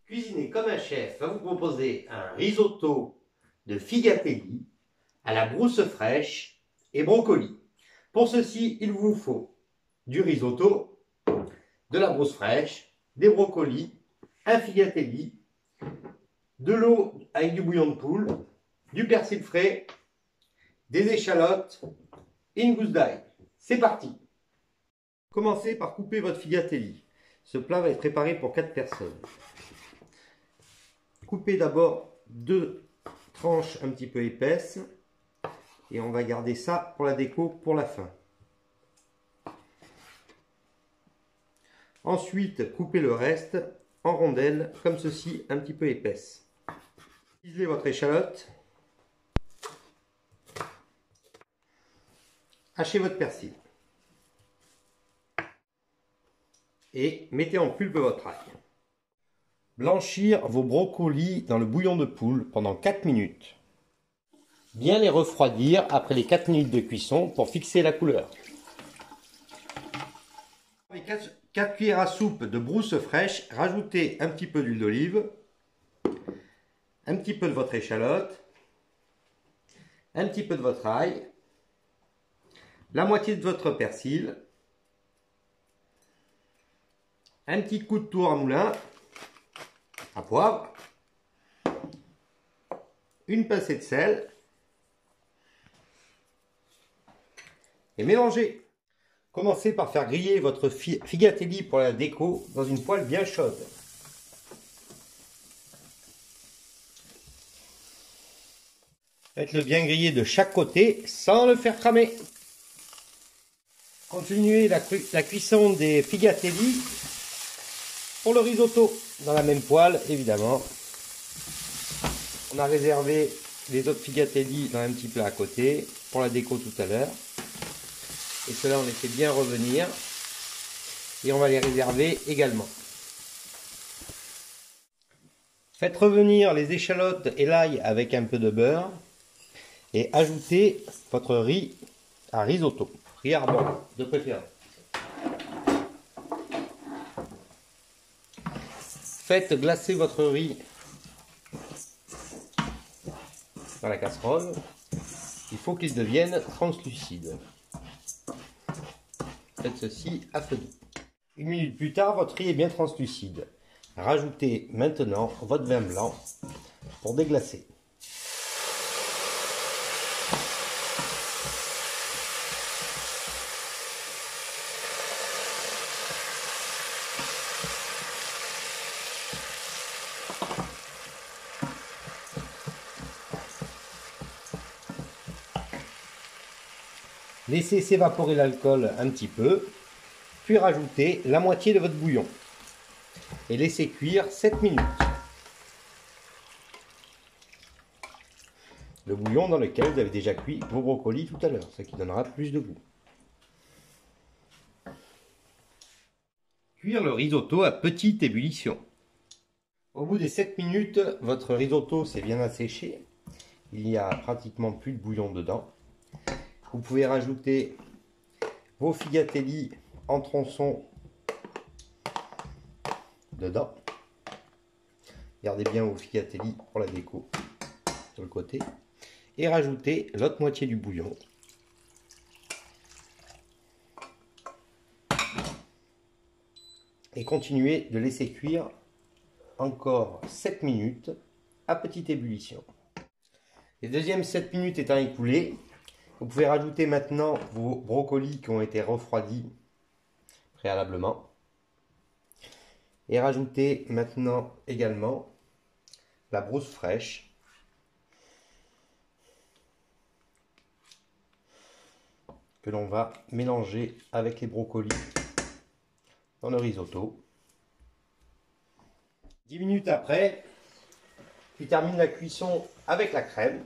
Cuisiner comme un chef va vous proposer un risotto de figatelli à la brousse fraîche et brocoli. Pour ceci, il vous faut du risotto, de la brousse fraîche, des brocolis, un figatelli, de l'eau avec du bouillon de poule, du persil frais, des échalotes et une gousse d'ail. C'est parti! Commencez par couper votre figatelli. Ce plat va être préparé pour 4 personnes. Coupez d'abord 2 tranches un petit peu épaisses et on va garder ça pour la déco pour la fin. Ensuite, coupez le reste en rondelles comme ceci, un petit peu épaisses. Ciselez votre échalote. Hachez votre persil. Et mettez en pulpe votre ail. Blanchir vos brocolis dans le bouillon de poule pendant 4 minutes. Bien les refroidir après les 4 minutes de cuisson pour fixer la couleur. Avec 4 cuillères à soupe de brousse fraîche, rajoutez un petit peu d'huile d'olive, un petit peu de votre échalote, un petit peu de votre ail, la moitié de votre persil, un petit coup de tour à moulin, à poivre, une pincée de sel et mélangez. Commencez par faire griller votre figatelli pour la déco dans une poêle bien chaude. Faites-le bien griller de chaque côté sans le faire cramer. Continuez la cuisson des figatelli pour le risotto dans la même poêle évidemment. On a réservé les autres figatelli dans un petit plat à côté pour la déco tout à l'heure. Et cela on les fait bien revenir et on va les réserver également. Faites revenir les échalotes et l'ail avec un peu de beurre et ajoutez votre riz à risotto, riz arbor de préférence. Faites glacer votre riz dans la casserole. Il faut qu'il devienne translucide. Faites ceci à feu doux. 1 minute plus tard, votre riz est bien translucide. Rajoutez maintenant votre vin blanc pour déglacer. Laissez s'évaporer l'alcool un petit peu, puis rajoutez la moitié de votre bouillon et laissez cuire 7 minutes. Le bouillon dans lequel vous avez déjà cuit vos brocolis tout à l'heure, ce qui donnera plus de goût. Cuire le risotto à petite ébullition. Au bout des 7 minutes, votre risotto s'est bien asséché. Il n'y a pratiquement plus de bouillon dedans. Vous pouvez rajouter vos figatelli en tronçons dedans. Gardez bien vos figatelli pour la déco sur le côté. Et rajoutez l'autre moitié du bouillon. Et continuez de laisser cuire encore 7 minutes à petite ébullition. Les deuxièmes 7 minutes étant écoulées, vous pouvez rajouter maintenant vos brocolis qui ont été refroidis préalablement. Et rajouter maintenant également la brousse fraîche. Que l'on va mélanger avec les brocolis dans le risotto. 10 minutes après, tu termines la cuisson avec la crème.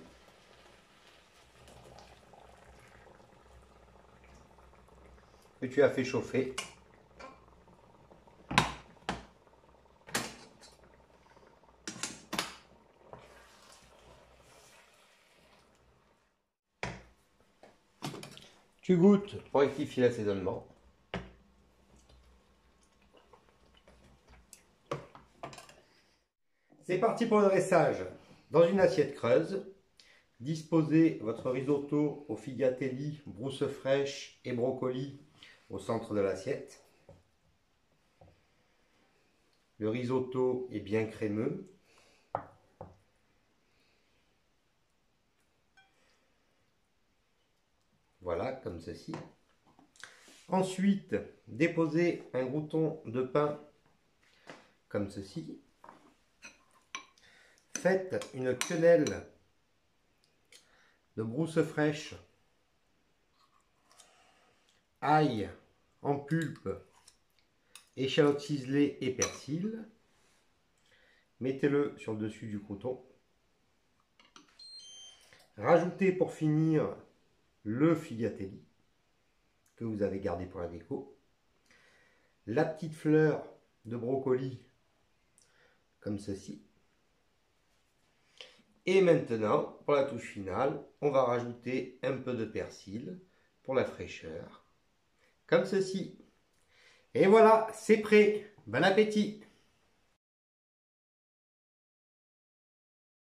Que tu as fait chauffer. Tu goûtes pour rectifier l'assaisonnement. C'est parti pour le dressage. Dans une assiette creuse, disposez votre risotto aux figatelli, brousse fraîche et brocoli au centre de l'assiette. Le risotto est bien crémeux. Voilà, comme ceci. Ensuite, déposez un grouton de pain comme ceci. Faites une quenelle de brousse fraîche, ail en pulpe, échalotes ciselées et persil. Mettez-le sur le dessus du crouton. Rajoutez pour finir le figatelli que vous avez gardé pour la déco. La petite fleur de brocoli comme ceci. Et maintenant, pour la touche finale, on va rajouter un peu de persil pour la fraîcheur, comme ceci. Et voilà, c'est prêt. Bon appétit!